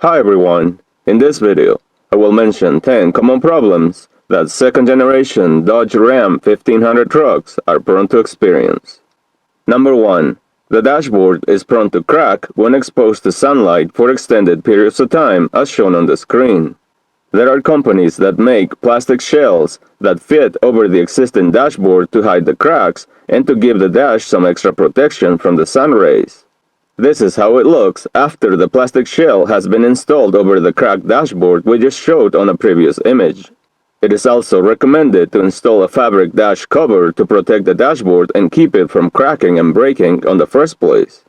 Hi everyone, in this video, I will mention 10 common problems that second-generation Dodge Ram 1500 trucks are prone to experience. Number 1. The dashboard is prone to crack when exposed to sunlight for extended periods of time as shown on the screen. There are companies that make plastic shells that fit over the existing dashboard to hide the cracks and to give the dash some extra protection from the sun rays. This is how it looks after the plastic shell has been installed over the cracked dashboard we just showed on a previous image. It is also recommended to install a fabric dash cover to protect the dashboard and keep it from cracking and breaking on the first place.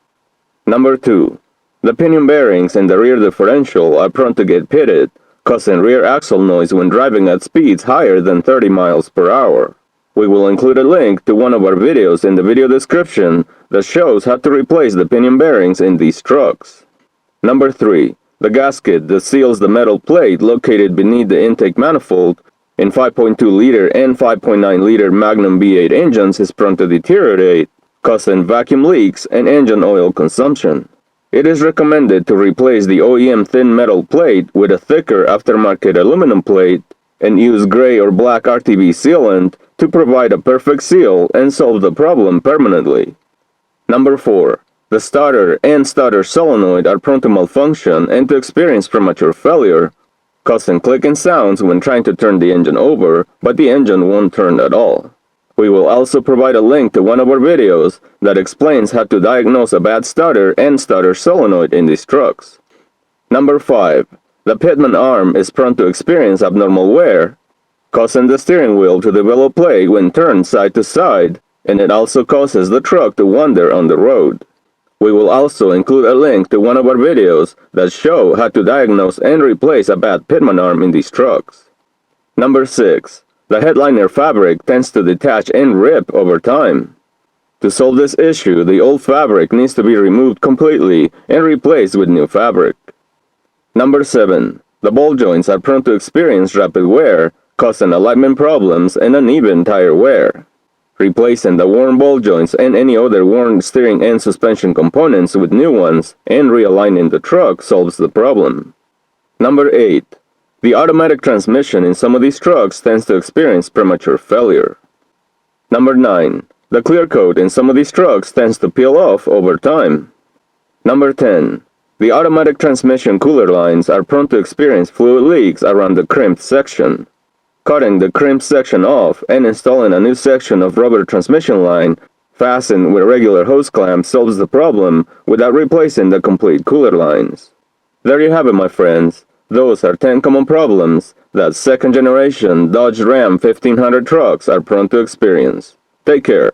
Number 2. The pinion bearings in the rear differential are prone to get pitted, causing rear axle noise when driving at speeds higher than 30 miles per hour. We will include a link to one of our videos in the video description that shows how to replace the pinion bearings in these trucks. Number 3. The gasket that seals the metal plate located beneath the intake manifold in 5.2-liter and 5.9-liter Magnum V8 engines is prone to deteriorate, causing vacuum leaks and engine oil consumption. It is recommended to replace the OEM thin metal plate with a thicker aftermarket aluminum plate and use gray or black RTV sealant to provide a perfect seal and solve the problem permanently. Number 4. The starter and starter solenoid are prone to malfunction and to experience premature failure, causing clicking sounds when trying to turn the engine over, but the engine won't turn at all. We will also provide a link to one of our videos that explains how to diagnose a bad starter and starter solenoid in these trucks. Number 5. The Pitman Arm is prone to experience abnormal wear, causing the steering wheel to develop play when turned side to side, and it also causes the truck to wander on the road. We will also include a link to one of our videos that show how to diagnose and replace a bad Pitman Arm in these trucks. Number 6. The headliner fabric tends to detach and rip over time. To solve this issue, the old fabric needs to be removed completely and replaced with new fabric. Number 7. The ball joints are prone to experience rapid wear, causing alignment problems and uneven tire wear. Replacing the worn ball joints and any other worn steering and suspension components with new ones and realigning the truck solves the problem. Number 8. The automatic transmission in some of these trucks tends to experience premature failure. Number 9. The clear coat in some of these trucks tends to peel off over time. Number 10. The automatic transmission cooler lines are prone to experience fluid leaks around the crimped section. Cutting the crimped section off and installing a new section of rubber transmission line fastened with regular hose clamps solves the problem without replacing the complete cooler lines. There you have it, my friends. Those are 10 common problems that second-generation Dodge Ram 1500 trucks are prone to experience. Take care.